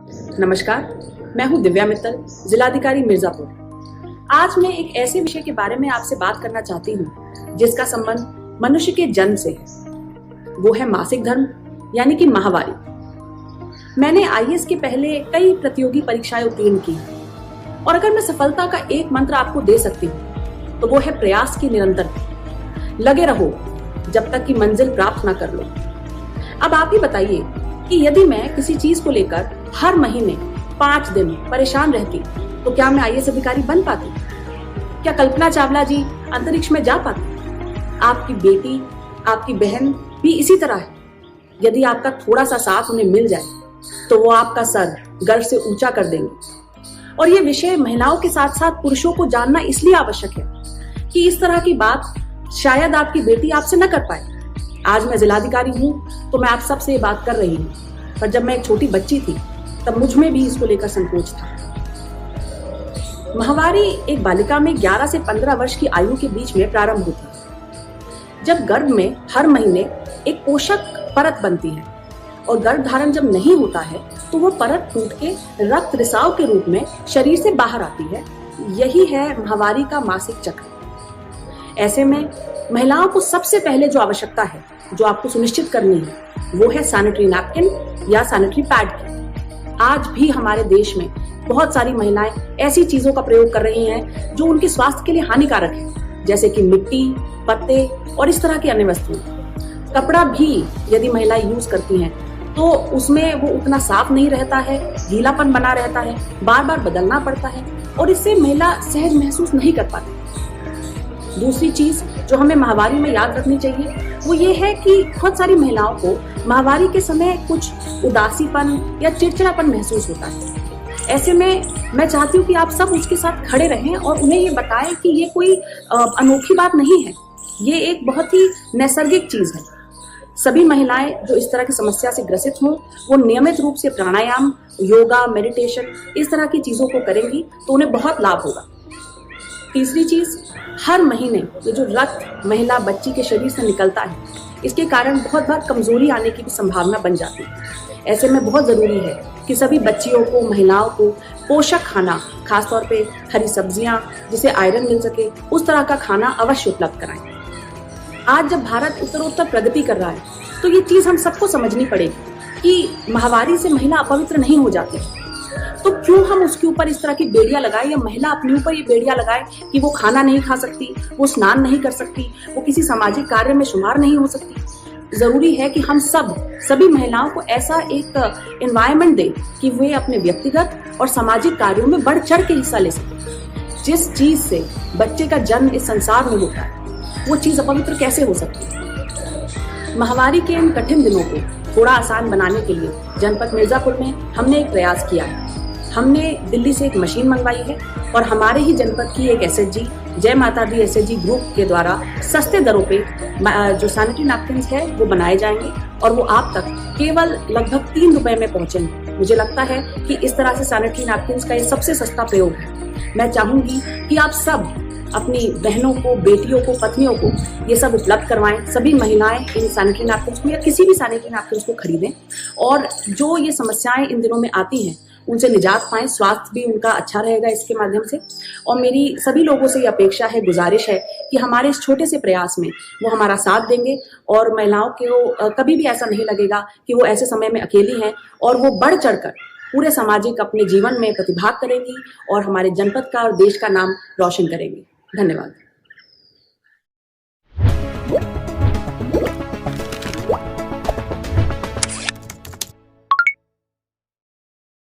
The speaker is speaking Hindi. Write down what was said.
नमस्कार, मैं हूं दिव्या मित्तल, जिलाधिकारी मिर्जापुर। आज मैं एक ऐसे विषय के बारे में आपसे बात करना चाहती हूं जिसका संबंध मनुष्य के जन्म से है। वो है मासिक धर्म यानी कि माहवारी। मैंने आईएएस के पहले कई प्रतियोगी परीक्षाएं उत्तीर्ण की और अगर मैं सफलता का एक मंत्र आपको दे सकती हूँ तो वो है प्रयास की निरंतरता। लगे रहो जब तक कि मंजिल प्राप्त ना कर लो। अब आप ही बताइए कि यदि मैं किसी चीज को लेकर हर महीने 5 दिन परेशान रहती तो क्या मैं आईएएस अधिकारी बन पाती? क्या कल्पना चावला जी अंतरिक्ष में जा पाती? आपकी बेटी, आपकी बहन भी इसी तरह है। यदि आपका थोड़ा सा साथ उन्हें मिल जाए तो वो आपका सर गर्व से ऊंचा कर देंगे। और ये विषय महिलाओं के साथ साथ पुरुषों को जानना इसलिए आवश्यक है कि इस तरह की बात शायद आपकी बेटी आपसे न कर पाए। आज मैं जिलाधिकारी हूँ तो मैं आप सबसे ये बात कर रही हूँ, पर जब मैं एक छोटी बच्ची थी तब मुझ में भी इसको लेकर संकोच था। माहवारी एक बालिका में 11 से 15 वर्ष की आयु के बीच में प्रारंभ होती है, जब गर्भ में हर महीने एक पोषक परत बनती है और गर्भ धारण जब नहीं होता है तो वो परत टूट के रक्त रिसाव के रूप में शरीर से बाहर आती है। यही है माहवारी का मासिक चक्र। ऐसे में महिलाओं को सबसे पहले जो आवश्यकता है, जो आपको सुनिश्चित करनी है, वो है सैनिटरी नैपकिन या सैनिटरी पैड की। आज भी हमारे देश में बहुत सारी महिलाएं ऐसी चीजों का प्रयोग कर रही हैं जो उनके स्वास्थ्य के लिए हानिकारक है, जैसे कि मिट्टी, पत्ते और इस तरह की अन्य वस्तुएं। कपड़ा भी यदि महिलाएं यूज करती हैं तो उसमें वो उतना साफ नहीं रहता है, गीलापन बना रहता है, बार बार बदलना पड़ता है और इससे महिला सहज महसूस नहीं कर पाती। दूसरी चीज जो हमें माहवारी में याद रखनी चाहिए वो ये है कि बहुत सारी महिलाओं को माहवारी के समय कुछ उदासीपन या चिड़चिड़ापन महसूस होता है। ऐसे में मैं चाहती हूँ कि आप सब उसके साथ खड़े रहें और उन्हें ये बताएं कि ये कोई अनोखी बात नहीं है, ये एक बहुत ही नैसर्गिक चीज है। सभी महिलाएं जो इस तरह की समस्या से ग्रसित हों वो नियमित रूप से प्राणायाम, योगा, मेडिटेशन इस तरह की चीजों को करेंगी तो उन्हें बहुत लाभ होगा। तीसरी चीज, हर महीने ये जो रक्त महिला बच्ची के शरीर से निकलता है इसके कारण बहुत बार कमजोरी आने की भी संभावना बन जाती है। ऐसे में बहुत जरूरी है कि सभी बच्चियों को, महिलाओं को पोषक खाना, खासतौर पे हरी सब्जियां जिसे आयरन मिल सके, उस तरह का खाना अवश्य उपलब्ध कराएं। आज जब भारत उत्तरोत्तर प्रगति कर रहा है तो ये चीज हम सबको समझनी पड़ेगी कि माहवारी से महिला अपवित्र नहीं हो जाती, तो क्यों हम उसके ऊपर इस तरह की बेड़ियां लगाए या महिला अपने ऊपर ये बेड़ियां लगाए कि वो खाना नहीं खा सकती, वो स्नान नहीं कर सकती, वो किसी सामाजिक कार्य में शुमार नहीं हो सकती। जरूरी है कि हम सभी महिलाओं को ऐसा एक एनवायरनमेंट दें कि वे अपने व्यक्तिगत और सामाजिक कार्यों में बढ़ चढ़ के हिस्सा ले सकें। जिस चीज से बच्चे का जन्म इस संसार में होता है वो चीज अपवित्र कैसे हो सकती है? माहवारी के इन कठिन दिनों को थोड़ा आसान बनाने के लिए जनपद मिर्जापुर में हमने एक प्रयास किया है। हमने दिल्ली से एक मशीन मंगवाई है और हमारे ही जनपद की एक एसएचजी, जय माता दी एसएचजी ग्रुप के द्वारा सस्ते दरों पे जो सैनिटरी नैपकिन्स है वो बनाए जाएंगे और वो आप तक केवल लगभग 3 रुपए में पहुंचेंगे। मुझे लगता है कि इस तरह से सैनिटरी नैपकिन्स का ये सबसे सस्ता प्रयोग है। मैं चाहूंगी कि आप सब अपनी बहनों को, बेटियों को, पत्नियों को ये सब उपलब्ध करवाएं। सभी महिलाएं इन सैनिटरी नैपकिन्स को या किसी भी सैनिटरी नैपकिन्स को खरीदें और जो ये समस्याएं इन दिनों में आती हैं उनसे निजात पाएं। स्वास्थ्य भी उनका अच्छा रहेगा इसके माध्यम से। और मेरी सभी लोगों से ये अपेक्षा है, गुजारिश है कि हमारे इस छोटे से प्रयास में वो हमारा साथ देंगे और महिलाओं को कभी भी ऐसा नहीं लगेगा कि वो ऐसे समय में अकेली हैं और वो बढ़ चढ़कर पूरे सामाजिक अपने जीवन में प्रतिभाग करेंगी और हमारे जनपद का और देश का नाम रोशन करेंगी। धन्यवाद।